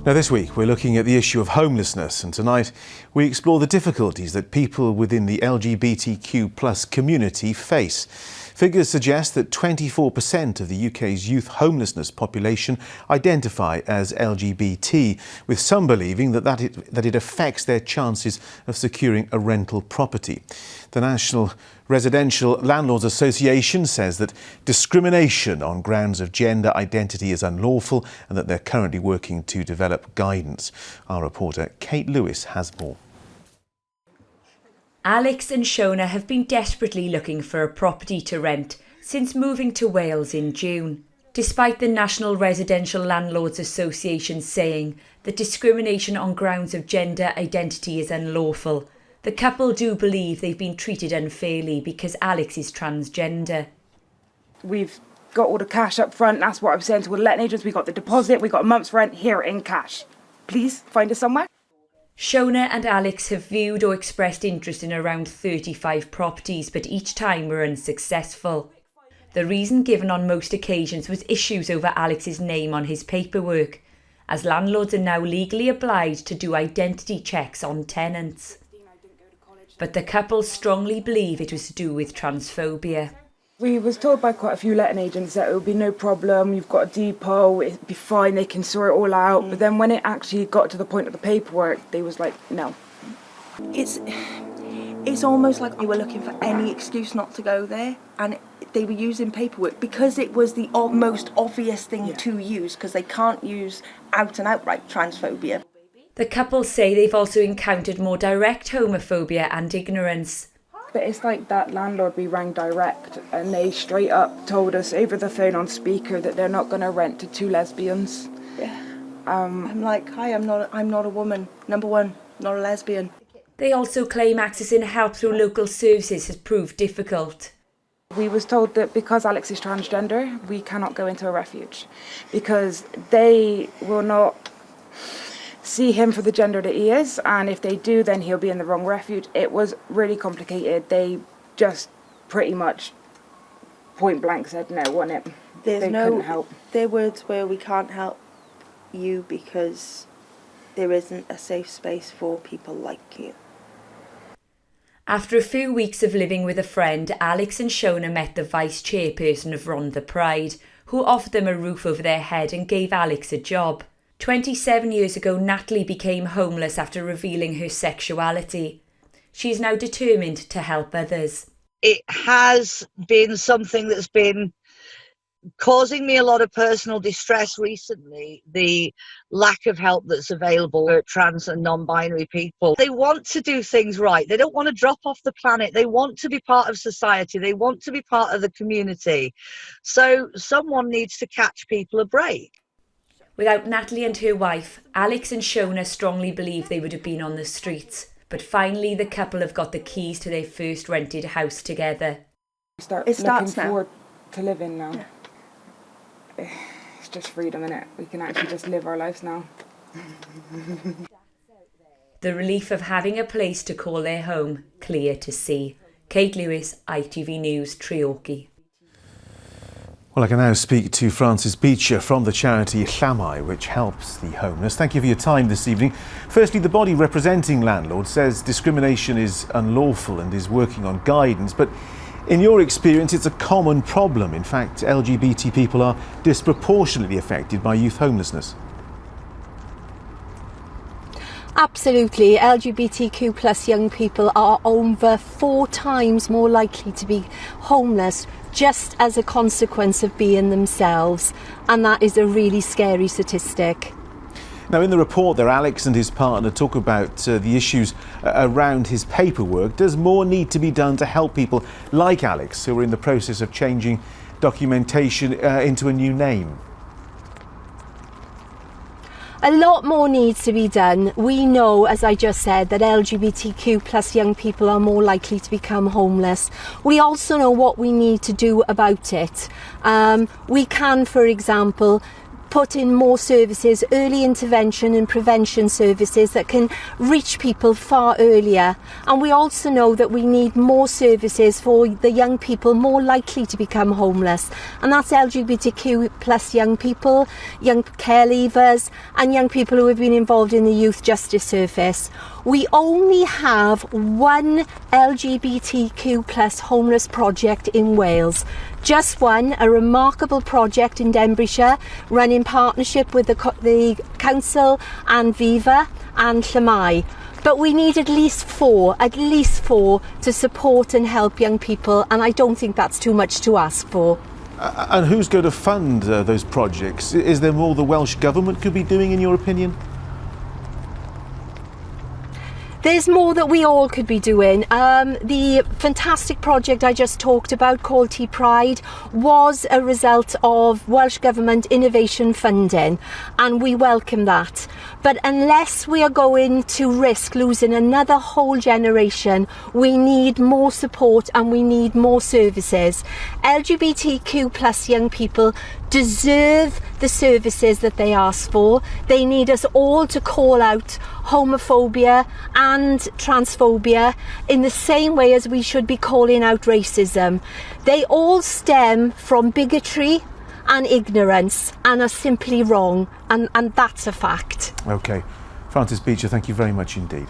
Now this week we're looking at the issue of homelessness, and tonight we explore the difficulties that people within the LGBTQ+ community face. Figures suggest that 24% of the UK's youth homelessness population identify as LGBT, with some believing that it affects their chances of securing a rental property. The National Residential Landlords Association says that discrimination on grounds of gender identity is unlawful and that they're currently working to develop guidance. Our reporter Kate Lewis has more. Alex and Shona have been desperately looking for a property to rent since moving to Wales in June. Despite the National Residential Landlords Association saying that discrimination on grounds of gender identity is unlawful, the couple do believe they've been treated unfairly because Alex is transgender. We've got all the cash up front, that's what I'm saying to all the letting agents. We got the deposit, we got a month's rent here in cash. Please find us somewhere. Shona and Alex have viewed or expressed interest in around 35 properties, but each time were unsuccessful. The reason given on most occasions was issues over Alex's name on his paperwork, as landlords are now legally obliged to do identity checks on tenants. But the couple strongly believe it was to do with transphobia. We was told by quite a few letting agents that it would be no problem, you've got a depot, it'd be fine, they can sort it all out. But then when it actually got to the point of the paperwork, they was like, no. It's almost like they were looking for any excuse not to go there, and they were using paperwork because it was the most obvious thing to use, because they can't use out and outright transphobia. The couple say they've also encountered more direct homophobia and ignorance. But it's like that landlord we rang direct and they straight up told us over the phone on speaker that they're not going to rent to two lesbians. Yeah. I'm like, hi, I'm not a woman. Number one, not a lesbian. They also claim accessing help through local services has proved difficult. We was told that because Alex is transgender, we cannot go into a refuge because they will not see him for the gender that he is, and if they do, then he'll be in the wrong refuge. It was really complicated. They just pretty much point blank said no, wasn't it? They couldn't help. Their words were, we can't help you because there isn't a safe space for people like you. After a few weeks of living with a friend, Alex and Shona met the vice chairperson of Rhondda Pride, who offered them a roof over their head and gave Alex a job. 27 years ago, Natalie became homeless after revealing her sexuality. She is now determined to help others. It has been something that's been causing me a lot of personal distress recently, the lack of help that's available for trans and non-binary people. They want to do things right. They don't want to drop off the planet. They want to be part of society. They want to be part of the community. So someone needs to catch people a break. Without Natalie and her wife, Alex and Shona strongly believe they would have been on the streets. But finally, the couple have got the keys to their first rented house together. It starts looking forward to living now. Yeah. It's just freedom, innit? We can actually just live our lives now. The relief of having a place to call their home clear to see. Kate Lewis, ITV News, Treorchy. Well, I can now speak to Francis Beecher from the charity Llamau, which helps the homeless. Thank you for your time this evening. Firstly, the body representing landlords says discrimination is unlawful and is working on guidance, but in your experience, it's a common problem. In fact, LGBT people are disproportionately affected by youth homelessness. Absolutely. LGBTQ+ young people are over 4 times more likely to be homeless just as a consequence of being themselves, and that is a really scary statistic. Now, in the report there, Alex and his partner talk about the issues around his paperwork. Does more need to be done to help people like Alex, who are in the process of changing documentation into a new name? A lot more needs to be done. We know, as I just said, that LGBTQ+ young people are more likely to become homeless. We also know what we need to do about it. We can, for example, put in more services, early intervention and prevention services that can reach people far earlier. And we also know that we need more services for the young people more likely to become homeless. And that's LGBTQ plus young people, young care leavers, and young people who have been involved in the Youth Justice Service. We only have one LGBTQ plus homeless project in Wales. Just one, a remarkable project in Denbighshire, run in partnership with the Council and Viva and Llamau. But we need at least four to support and help young people, and I don't think that's too much to ask for. And who's going to fund those projects? Is there more the Welsh Government could be doing, in your opinion? There's more that we all could be doing. The fantastic project I just talked about called Tea Pride was a result of Welsh Government innovation funding, and we welcome that. But unless we are going to risk losing another whole generation, we need more support and we need more services. LGBTQ plus young people deserve the services that they ask for. They need us all to call out homophobia and transphobia in the same way as we should be calling out racism. They all stem from bigotry and ignorance and are simply wrong, and that's a fact. OK. Frances Beecher, thank you very much indeed.